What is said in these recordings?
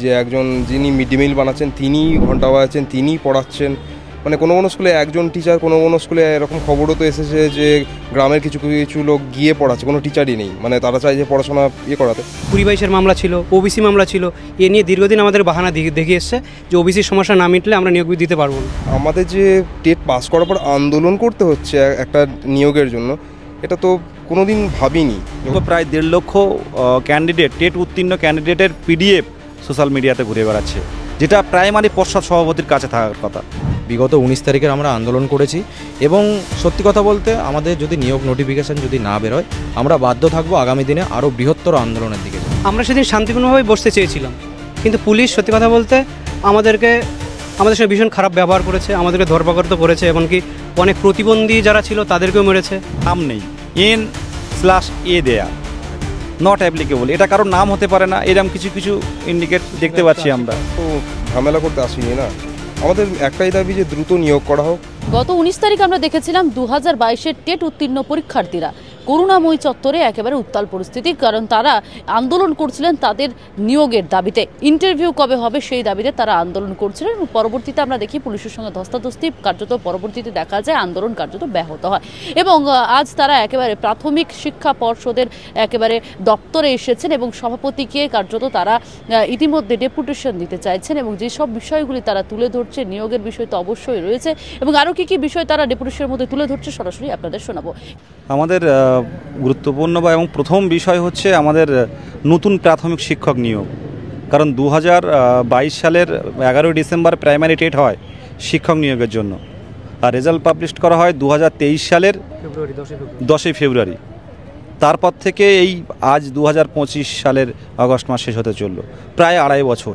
যে একজন যিনি মিড ডে মিল বানাচ্ছেন তিনি ঘন্টা বাজাচ্ছেন, তিনি পড়াচ্ছেন। মানে কোনো কোনো স্কুলে একজন টিচার, কোনো কোনো স্কুলে এরকম খবরও তো এসেছে যে গ্রামের কিছু কিছু লোক গিয়ে পড়াচ্ছে, কোনো টিচারই নেই, মানে তারা চায় যে পড়াশোনা করাতে। 20-22 মামলা ছিল, ওবিসি মামলা ছিল, এ নিয়ে দীর্ঘদিন আমাদের বাহানা দেখিয়ে এসছে যে ওবিসির সমস্যা না মিটলে আমরা নিয়োগ দিতে পারবো না। আমাদের যে টেট পাস করার পর আন্দোলন করতে হচ্ছে একটা নিয়োগের জন্য, এটা তো কোনো দিন ভাবিনি। প্রায় 1.5 লক্ষ ক্যান্ডিডেট, টেট উত্তীর্ণ ক্যান্ডিডেটের পিডিএফ সোশ্যাল মিডিয়াতে ঘুরে বেড়াচ্ছে, যেটা প্রাইমারি পর্ষদ সভাপতির কাছে থাকার কথা। বিগত 19 তারিখের আমরা আন্দোলন করেছি এবং সত্যি কথা বলতে আমাদের যদি নিয়োগ নোটিফিকেশান যদি না বেরোয়, আমরা বাধ্য থাকবো আগামী দিনে আরও বৃহত্তর আন্দোলনের দিকে। আমরা সেদিন শান্তিপূর্ণভাবে বসতে চেয়েছিলাম, কিন্তু পুলিশ সত্যি কথা বলতে আমাদের সঙ্গে ভীষণ খারাপ ব্যবহার করেছে, আমাদেরকে ধরপাকড় করেছে, এমনকি অনেক প্রতিবন্ধী যারা ছিল তাদেরকেও মেরেছে। নাম নেই, N/A দেয়া, নট অ্যাপ্লিকেবল, এটা কারোর নাম হতে পারে না, এরকম কিছু কিছু ইন্ডিকেট দেখতে পাচ্ছি আমরা। তো ঝামেলা করতে আসিনি না, আমাদের একটাই দাবি যে দ্রুত নিয়োগ করা হোক। গত 19 তারিখ আমরা দেখেছিলাম 2022-এর টেট উত্তীর্ণ পরীক্ষার্থীরা করুণাময়ী চত্বরে একেবারে উত্তাল পরিস্থিতি, কারণ তারা আন্দোলন করছিলেন তাদের নিয়োগের দাবিতে। ইন্টারভিউ কবে হবে সেই দাবিতে তারা আন্দোলন করছিলেন এবং পরবর্তীতে আমরা দেখি পুলিশের সঙ্গে ধস্তাধস্তি, কার্যত পরবর্তীতে দেখা যায় আন্দোলন কার্যত ব্যাহত হয় এবং আজ তারা একেবারে প্রাথমিক শিক্ষা পর্ষদের একেবারে দপ্তরে এসেছেন এবং সভাপতিকে কার্যত তারা ইতিমধ্যে ডেপুটেশন দিতে চাইছেন এবং যেসব বিষয়গুলি তারা তুলে ধরছে, নিয়োগের বিষয় তো অবশ্যই রয়েছে এবং আরও কী কী বিষয় তারা ডেপুটেশনের মধ্যে তুলে ধরছে সরাসরি আপনাদের শোনাবো। আমাদের গুরুত্বপূর্ণ এবং প্রথম বিষয় হচ্ছে আমাদের নতুন প্রাথমিক শিক্ষক নিয়োগ, কারণ 2022 সালের 11 ডিসেম্বর প্রাইমারি টেট হয় শিক্ষক নিয়োগের জন্য, আর রেজাল্ট পাবলিশ করা হয় 2023 সালের 10 ফেব্রুয়ারি। তারপর থেকে এই আজ 2025 সালের আগস্ট মাস শেষ হতে চলল, প্রায় 2.5 বছর।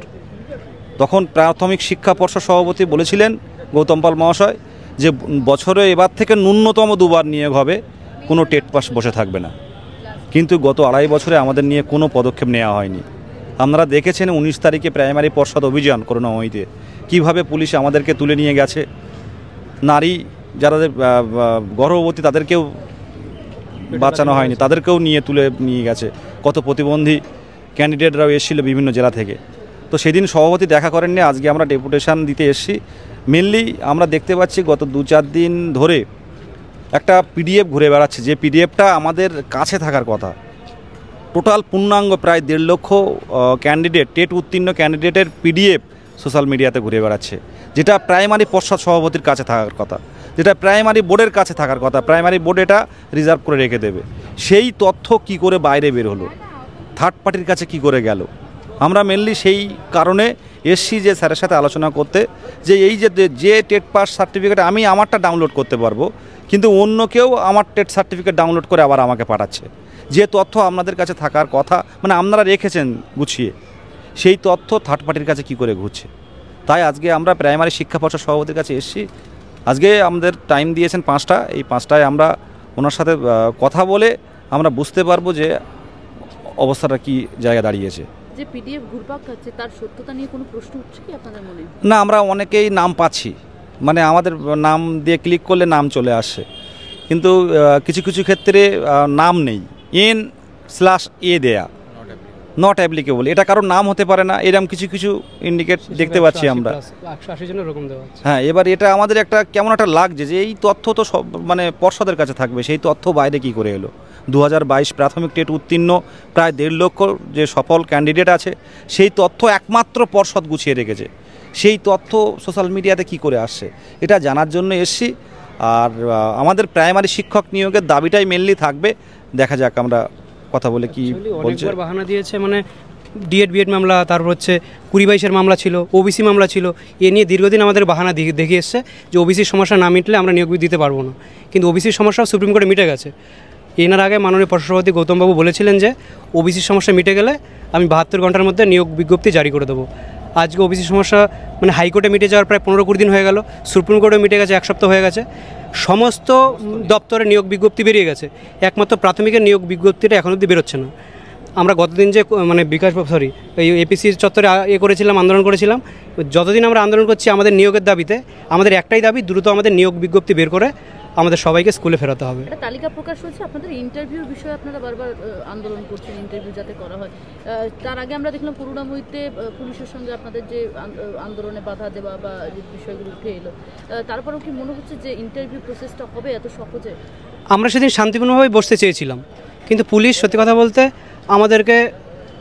তখন প্রাথমিক শিক্ষা পর্ষদ সভাপতি বলেছিলেন গৌতম পাল মহাশয় যে বছরে এবার থেকে ন্যূনতম 2বার নিয়োগ হবে, কোনো টেট পাস বসে থাকবে না। কিন্তু গত 2.5 বছরে আমাদের নিয়ে কোনো পদক্ষেপ নেওয়া হয়নি। আপনারা দেখেছেন 19 তারিখে প্রাইমারি পর্ষদ অভিযান করুণাময়ীতে কীভাবে পুলিশ আমাদেরকে তুলে নিয়ে গেছে, নারী যারা গর্ভবতী তাদেরকেও বাঁচানো হয়নি, তাদেরকেও তুলে নিয়ে গেছে। কত প্রতিবন্ধী ক্যান্ডিডেটরাও এসেছিল বিভিন্ন জেলা থেকে। তো সেদিন সভাপতি দেখা করেননি, আজকে আমরা ডেপুটেশন দিতে এসেছি। মেনলি আমরা দেখতে পাচ্ছি গত 2-4 দিন ধরে একটা পিডিএফ ঘুরে বেড়াচ্ছে, যে পিডিএফটা আমাদের কাছে থাকার কথা। টোটাল পূর্ণাঙ্গ প্রায় 1.5 লক্ষ ক্যান্ডিডেট, টেট উত্তীর্ণ ক্যান্ডিডেটের পিডিএফ সোশ্যাল মিডিয়াতে ঘুরে বেড়াচ্ছে, যেটা প্রাইমারি পর্ষদ সভাপতির কাছে থাকার কথা, যেটা প্রাইমারি বোর্ডের কাছে থাকার কথা। প্রাইমারি বোর্ড এটা রিজার্ভ করে রেখে দেবে। সেই তথ্য কি করে বাইরে বের হলো, থার্ড পার্টির কাছে কি করে গেল? আমরা মেনলি সেই কারণে এসছি যে স্যারের সাথে আলোচনা করতে, যে এই যে টেট পাস সার্টিফিকেট আমি আমারটা ডাউনলোড করতে পারবো, কিন্তু অন্য কেউ আমার টেট সার্টিফিকেট ডাউনলোড করে আবার আমাকে পাঠাচ্ছে। যে তথ্য আপনাদের কাছে থাকার কথা, মানে আপনারা রেখেছেন গুছিয়ে, সেই তথ্য থার্ড পার্টির কাছে কি করে ঘুরছে। তাই আজকে আমরা প্রাইমারি শিক্ষা পর্ষদ সভাপতির কাছে এসেছি। আজকে আমাদের টাইম দিয়েছেন 5টা, এই 5টায় আমরা ওনার সাথে কথা বলে আমরা বুঝতে পারবো যে অবস্থাটা কি জায়গায় দাঁড়িয়েছে। যে পিডিএফ ঘুরপাক খাচ্ছে তার সত্যতা নিয়ে কোনো প্রশ্ন উঠছে কি আপনাদের মনে? না, আমরা অনেকেই নাম পাচ্ছি, মানে আমাদের নাম দিয়ে ক্লিক করলে নাম চলে আসছে, কিন্তু কিছু কিছু ক্ষেত্রে নাম নেই, N/A দেয়া, নট অ্যাপ্লিকেবল, এটা কারোর নাম হতে পারে না, এরকম কিছু কিছু ইন্ডিকেট দেখতে পাচ্ছি আমরা। হ্যাঁ, এবার এটা আমাদের একটা কেমন একটা লাগছে যে এই তথ্য তো সব মানে পর্ষদের কাছে থাকবে, সেই তথ্য বাইরে কি করে এলো? 2022 প্রাথমিক টেট উত্তীর্ণ প্রায় 1.5 লক্ষ যে সফল ক্যান্ডিডেট আছে, সেই তথ্য একমাত্র পর্ষদ গুছিয়ে রেখেছে। সেই তথ্য সোশ্যাল মিডিয়াতে কি করে আসছে, এটা জানার জন্য এসছি। আর আমাদের প্রাইমারি শিক্ষক নিয়োগের দাবিটাই মেনলি থাকবে। দেখা যাক আমরা কথা বলে কি বলছে। বাহানা দিয়েছে, মানে ডিএড বিএড মামলা, তারপর হচ্ছে 20-22 মামলা ছিল, ওবিসি মামলা ছিল, এ নিয়ে দীর্ঘদিন আমাদের বাহানা দেখিয়ে এসছে যে ওবিসির সমস্যা না মিটলে আমরা নিয়োগ দিতে পারবো না। কিন্তু ওবিসির সমস্যাও সুপ্রিম কোর্টে মিটে গেছে। এনার আগে মাননীয় পর্ষদ সভাপতি গৌতমবাবু বলেছিলেন যে ওবিসির সমস্যা মিটে গেলে আমি 72 ঘন্টার মধ্যে নিয়োগ বিজ্ঞপ্তি জারি করে দেবো। আজকে ওবিসির সমস্যা মানে হাইকোর্টে মিটে যাওয়ার প্রায় 15-20 দিন হয়ে গেল, সুপ্রিম কোর্টে মিটে গেছে 1 সপ্তাহ হয়ে গেছে, সমস্ত দপ্তরে নিয়োগ বিজ্ঞপ্তি বেরিয়ে গেছে, একমাত্র প্রাথমিকের নিয়োগ বিজ্ঞপ্তিটা এখন অবধি বেরোচ্ছে না। আমরা গতদিন যে মানে এই এপিসির চত্বরে করেছিলাম, আন্দোলন করেছিলাম, যতদিন আমরা আন্দোলন করছি আমাদের নিয়োগের দাবিতে, আমাদের একটাই দাবি দ্রুত আমাদের নিয়োগ বিজ্ঞপ্তি বের করে আমাদের সবাইকে স্কুলে ফেরাতে হবে। একটা তালিকা প্রকাশ হয়েছে আপনাদের ইন্টারভিউর বিষয়ে, আপনারা বারবার আন্দোলন করছেন ইন্টারভিউ যাতে করা হয়। তার আগে আমরা দেখলাম করুণাময়ীতে পুলিশের সঙ্গে আপনাদের যে আন্দোলনে বাধা দেওয়া বা যে বিষয়গুলো উঠে এলো, তারপরেও কি মনে হচ্ছে যে ইন্টারভিউ প্রসেসটা হবে এত সহজে? আমরা সেদিন শান্তিপূর্ণভাবে বসতে চেয়েছিলাম, কিন্তু পুলিশ সত্যি কথা বলতে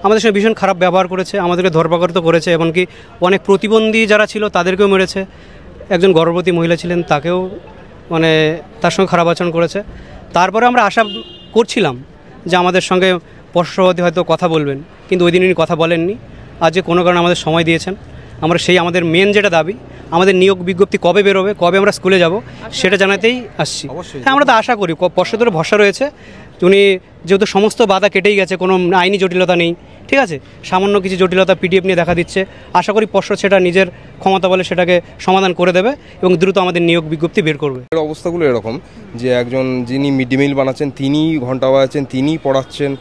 আমাদের সঙ্গে ভীষণ খারাপ ব্যবহার করেছে, আমাদেরকে ধরপাকড় করেছে, এমনকি অনেক প্রতিবন্ধী যারা ছিল তাদেরকেও মেরেছে। একজন গর্ভবতী মহিলা ছিলেন, তাকেও তার সঙ্গে খারাপ আচরণ করেছে। তারপরে আমরা আশা করছিলাম যে আমাদের সঙ্গে পরশুরাবতী হয়তো কথা বলবেন, কিন্তু ওই দিন উনি কথা বলেননি। আজকে কোনো কারণে আমাদের সময় দিয়েছেন। আমরা আমাদের মেন যেটা দাবি, আমাদের নিয়োগ বিজ্ঞপ্তি কবে বেরোবে, কবে আমরা স্কুলে যাব, সেটা জানাতেই আসছি। হ্যাঁ, আমরা তো আশা করি, পর্ষদের ভরসা রয়েছে। উনি যেহেতু সমস্ত বাধা কেটেই গেছে, কোনো আইনি জটিলতা নেই, ঠিক আছে, সামান্য কিছু জটিলতা পিডিএফ নিয়ে দেখা দিচ্ছে। আশা করি পর্ষদ সেটা নিজের ক্ষমতা বলে সেটাকে সমাধান করে দেবে এবং দ্রুত আমাদের নিয়োগ বিজ্ঞপ্তি বের করবে। অবস্থাগুলো এরকম যে একজন যিনি মিড ডে মিল বানাচ্ছেন তিনি ঘন্টা বাজাচ্ছেন, তিনি পড়াচ্ছেন।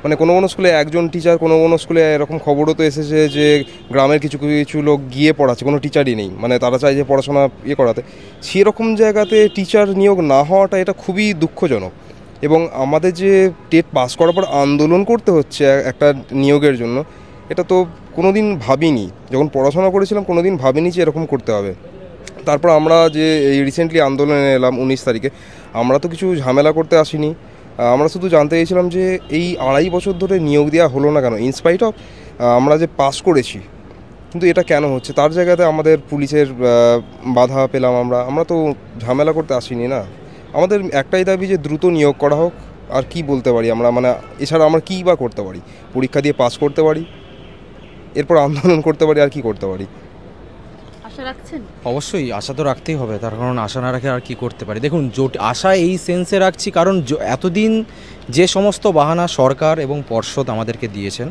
মানে কোনো কোনো স্কুলে একজন টিচার, কোনো কোনো স্কুলে এরকম খবরও তো এসেছে যে গ্রামের কিছু কিছু লোক গিয়ে পড়াচ্ছে, কোনো টিচারই নেই, মানে তারা চায় যে পড়াশোনা করাতে। সেরকম জায়গাতে টিচার নিয়োগ না হওয়াটা এটা খুবই দুঃখজনক। এবং আমাদের যে টেট পাস করার পর আন্দোলন করতে হচ্ছে একটা নিয়োগের জন্য, এটা তো কোনো দিন ভাবিনি। যখন পড়াশোনা করেছিলাম কোনো দিন ভাবিনি যে এরকম করতে হবে। তারপর আমরা যে এই রিসেন্টলি আন্দোলনে এলাম 19 তারিখে, আমরা তো কিছু ঝামেলা করতে আসিনি। আমরা শুধু জানতে চেয়েছিলাম যে এই 2.5 বছর ধরে নিয়োগ দেওয়া হলো না কেন, ইনস্পাইট অফ আমরা যে পাস করেছি, কিন্তু এটা কেন হচ্ছে। তার জায়গাতে আমাদের পুলিশের বাধা পেলাম। আমরা তো ঝামেলা করতে আসিনি না। আমাদের একটাই দাবি যে দ্রুত নিয়োগ করা হোক। আর কি বলতে পারি আমরা, মানে এছাড়া আমরা কী বা করতে পারি? পরীক্ষা দিয়ে পাস করতে পারি, এরপর আন্দোলন করতে পারি, আর কি করতে পারি? আশা রাখছেন? অবশ্যই আশা তো রাখতেই হবে, তার কারণ আশা না রাখে আর কি করতে পারি। দেখুন, আশা এই সেন্সে রাখছি কারণ এতদিন যে সমস্ত বাহানা সরকার এবং পর্ষদ আমাদেরকে দিয়েছেন,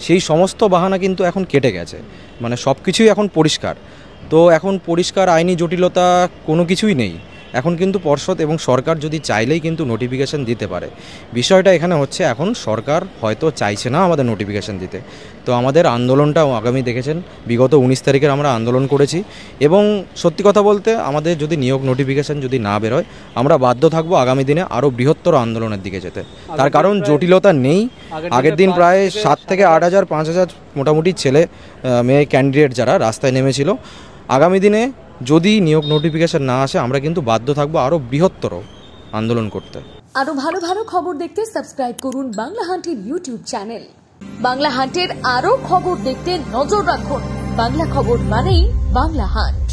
সেই সমস্ত বাহানা কিন্তু এখন কেটে গেছে। মানে সব কিছুই এখন পরিষ্কার। তো এখন পরিষ্কার, আইনি জটিলতা কোনো কিছুই নেই। এখন কিন্তু পর্ষদ এবং সরকার যদি চাইলেই কিন্তু নোটিফিকেশান দিতে পারে। বিষয়টা এখানে হচ্ছে, এখন সরকার হয়তো চাইছে না আমাদের নোটিফিকেশান দিতে। তো আমাদের আন্দোলনটাও আগামী দেখেছেন, বিগত 19 তারিখের আমরা আন্দোলন করেছি। এবং সত্যি কথা বলতে আমাদের যদি নিয়োগ নোটিফিকেশান যদি না বেরোয়, আমরা বাধ্য থাকবো আগামী দিনে আরও বৃহত্তর আন্দোলনের দিকে যেতে। তার কারণ জটিলতা নেই। আগের দিন প্রায় 7 থেকে 8 হাজার 5 হাজার মোটামুটি ছেলে মেয়ে ক্যান্ডিডেট যারা রাস্তায় নেমেছিল। আগামী দিনে যদি নিয়োগ নোটিফিকেশন না আসে, আমরা কিন্তু বাধ্য থাকবো আরও বৃহত্তর আন্দোলন করতে। আরো ভালো ভালো খবর দেখতে সাবস্ক্রাইব করুন বাংলা হান্টের ইউটিউব চ্যানেল। বাংলা হান্টের আরো খবর দেখতে নজর রাখুন। বাংলা খবর মানেই বাংলা হান্ট।